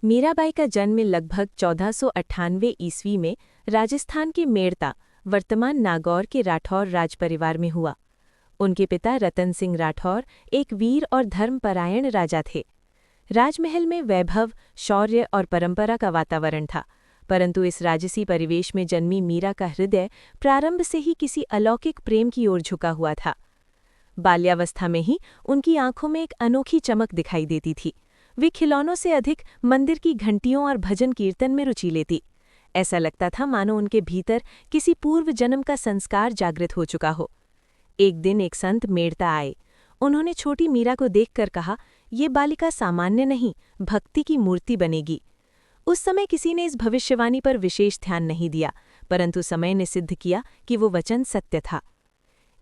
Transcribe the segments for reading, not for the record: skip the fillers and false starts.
मीराबाई का जन्म लगभग 1498 ईस्वी में राजस्थान के मेड़ता वर्तमान नागौर के राठौर राजपरिवार में हुआ। उनके पिता रतन सिंह राठौर एक वीर और धर्मपरायण राजा थे। राजमहल में वैभव, शौर्य और परंपरा का वातावरण था, परंतु इस राजसी परिवेश में जन्मी मीरा का हृदय प्रारंभ से ही किसी अलौकिक प्रेम की ओर झुका हुआ था। बाल्यावस्था में ही उनकी आंखों में एक अनोखी चमक दिखाई देती थी। वे खिलौनों से अधिक मंदिर की घंटियों और भजन कीर्तन में रुचि लेती। ऐसा लगता था मानो उनके भीतर किसी पूर्व जन्म का संस्कार जागृत हो चुका हो। एक दिन एक संत मेड़ता आए। उन्होंने छोटी मीरा को देखकर कहा, ये बालिका सामान्य नहीं, भक्ति की मूर्ति बनेगी। उस समय किसी ने इस भविष्यवाणी पर विशेष ध्यान नहीं दिया, परंतु समय ने सिद्ध किया कि वो वचन सत्य था।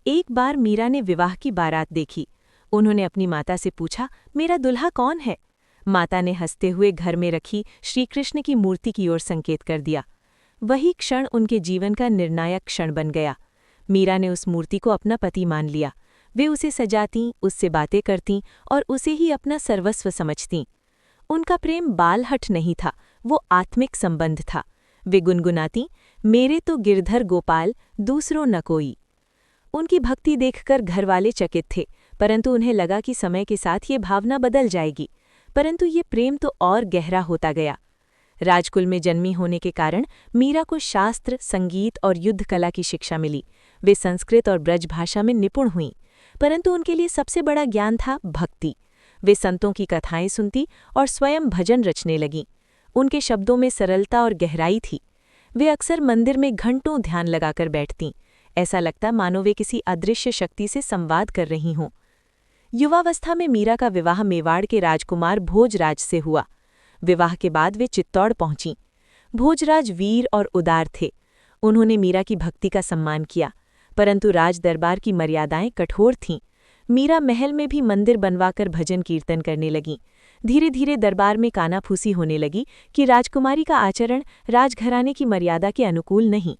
एक बार मीरा ने विवाह की बारात देखी। उन्होंने अपनी माता से पूछा, मेरा दुल्हा कौन है? माता ने हंसते हुए घर में रखी श्रीकृष्ण की मूर्ति की ओर संकेत कर दिया। वही क्षण उनके जीवन का निर्णायक क्षण बन गया। मीरा ने उस मूर्ति को अपना पति मान लिया। वे उसे सजातीं, उससे बातें करतीं और उसे ही अपना सर्वस्व समझतीं। उनका प्रेम बालहठ नहीं था, वो आत्मिक संबंध था। वे गुनगुनातीं, मेरे तो गिरधर गोपाल, दूसरों न कोई। उनकी भक्ति देखकर घरवाले चकित थे, परंतु उन्हें लगा कि समय के साथ ये भावना बदल जाएगी। परंतु ये प्रेम तो और गहरा होता गया। राजकुल में जन्मी होने के कारण मीरा को शास्त्र, संगीत और युद्ध कला की शिक्षा मिली। वे संस्कृत और ब्रज भाषा में निपुण हुईं, परंतु उनके लिए सबसे बड़ा ज्ञान था भक्ति। वे संतों की कथाएं सुनती और स्वयं भजन रचने लगीं। उनके शब्दों में सरलता और गहराई थी। वे अक्सर मंदिर में घंटों ध्यान लगाकर बैठतीं। ऐसा लगता मानो वे किसी अदृश्य शक्ति से संवाद कर रही हों। युवावस्था में मीरा का विवाह मेवाड़ के राजकुमार भोजराज से हुआ। विवाह के बाद वे चित्तौड़ पहुंचीं। भोजराज वीर और उदार थे। उन्होंने मीरा की भक्ति का सम्मान किया, परंतु राज दरबार की मर्यादाएं कठोर थीं। मीरा महल में भी मंदिर बनवाकर भजन कीर्तन करने लगीं। धीरे धीरे दरबार में कानाफूसी होने लगी कि राजकुमारी का आचरण राजघराने की मर्यादा के अनुकूल नहीं।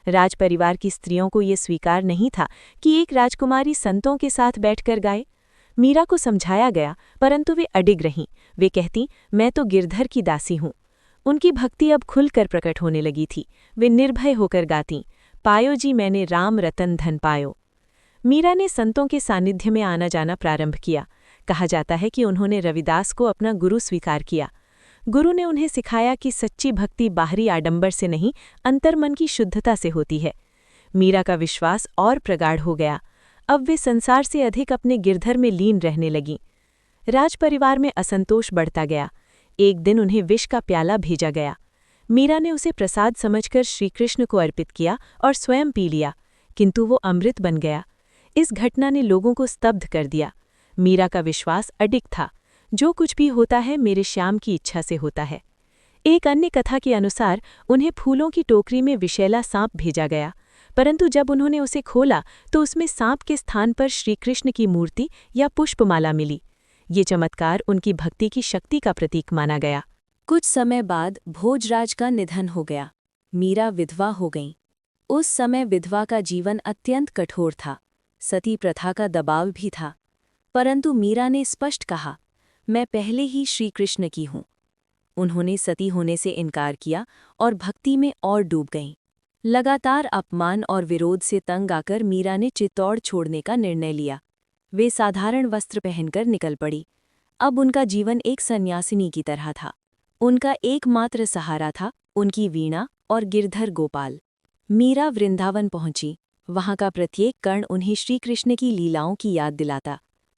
राजपरिवार की स्त्रियों को ये स्वीकार नहीं था कि एक राजकुमारी संतों के साथ बैठकर गाए। मीरा को समझाया गया, परंतु वे अडिग रहीं। वे कहती, मैं तो गिरधर की दासी हूँ। उनकी भक्ति अब खुलकर प्रकट होने लगी थी। वे निर्भय होकर गातीं, पायो जी मैंने राम रतन धन पायो। मीरा ने संतों के सानिध्य में आना जाना प्रारंभ किया। कहा जाता है कि उन्होंने रविदास को अपना गुरु स्वीकार किया। गुरु ने उन्हें सिखाया कि सच्ची भक्ति बाहरी आडंबर से नहीं, अंतर्मन की शुद्धता से होती है। मीरा का विश्वास और प्रगाढ़ हो गया। अब वे संसार से अधिक अपने गिरधर में लीन रहने लगीं। राजपरिवार में असंतोष बढ़ता गया। एक दिन उन्हें विष का प्याला भेजा गया। मीरा ने उसे प्रसाद समझकर श्रीकृष्ण को अर्पित किया और स्वयं पी लिया, किंतु वो अमृत बन गया। इस घटना ने लोगों को स्तब्ध कर दिया। मीरा का विश्वास अडिग था, जो कुछ भी होता है मेरे श्याम की इच्छा से होता है। एक अन्य कथा के अनुसार उन्हें फूलों की टोकरी में विषैला सांप भेजा गया, परंतु जब उन्होंने उसे खोला तो उसमें सांप के स्थान पर श्रीकृष्ण की मूर्ति या पुष्पमाला मिली। ये चमत्कार उनकी भक्ति की शक्ति का प्रतीक माना गया। कुछ समय बाद भोजराज का निधन हो गया। मीरा विधवा हो गईं। उस समय विधवा का जीवन अत्यंत कठोर था। सती प्रथा का दबाव भी था, परंतु मीरा ने स्पष्ट कहा, मैं पहले ही श्रीकृष्ण की हूँ। उन्होंने सती होने से इनकार किया और भक्ति में और डूब गईं। लगातार अपमान और विरोध से तंग आकर मीरा ने चित्तौड़ छोड़ने का निर्णय लिया। वे साधारण वस्त्र पहनकर निकल पड़ी। अब उनका जीवन एक सन्यासिनी की तरह था। उनका एकमात्र सहारा था उनकी वीणा और गिरधर गोपाल। मीरा वृंदावन पहुंची। वहां का प्रत्येक कण उन्हें श्रीकृष्ण की लीलाओं की याद दिलाता।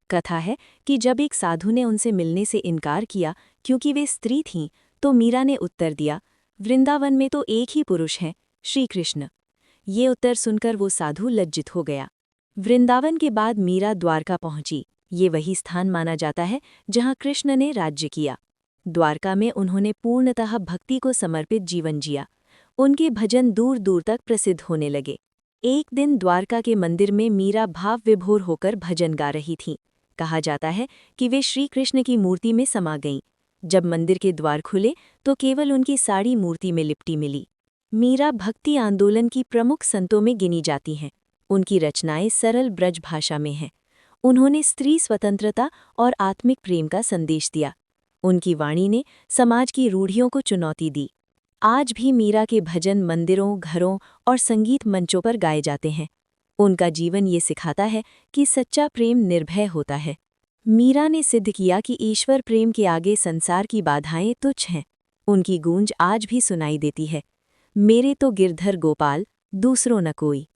कथा है कि जब एक साधु ने उनसे मिलने से इनकार किया क्योंकि वे स्त्री थीं, तो मीरा ने उत्तर दिया, वृंदावन में तो एक ही पुरुष हैं, श्रीकृष्ण। ये उत्तर सुनकर वो साधु लज्जित हो गया। वृंदावन के बाद मीरा द्वारका पहुंची। ये वही स्थान माना जाता है जहां कृष्ण ने राज्य किया। द्वारका में उन्होंने पूर्णतः भक्ति को समर्पित जीवन जिया। उनके भजन दूर दूर तक प्रसिद्ध होने लगे। एक दिन द्वारका के मंदिर में मीरा भाव विभोर होकर भजन गा रही थीं। कहा जाता है कि वे श्रीकृष्ण की मूर्ति में समा गईं। जब मंदिर के द्वार खुले तो केवल उनकी साड़ी मूर्ति में लिपटी मिली। मीरा भक्ति आंदोलन की प्रमुख संतों में गिनी जाती हैं। उनकी रचनाएं सरल ब्रज भाषा में हैं। उन्होंने स्त्री स्वतंत्रता और आत्मिक प्रेम का संदेश दिया। उनकी वाणी ने समाज की रूढ़ियों को चुनौती दी। आज भी मीरा के भजन मंदिरों, घरों और संगीत मंचों पर गाए जाते हैं। उनका जीवन ये सिखाता है कि सच्चा प्रेम निर्भय होता है। मीरा ने सिद्ध किया कि ईश्वर प्रेम के आगे संसार की बाधाएं तुच्छ हैं। उनकी गूंज आज भी सुनाई देती है, मेरे तो गिरधर गोपाल, दूसरों न कोई।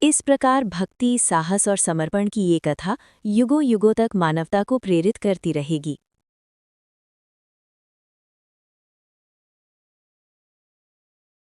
इस प्रकार भक्ति, साहस और समर्पण की ये कथा युगों युगों तक मानवता को प्रेरित करती रहेगी।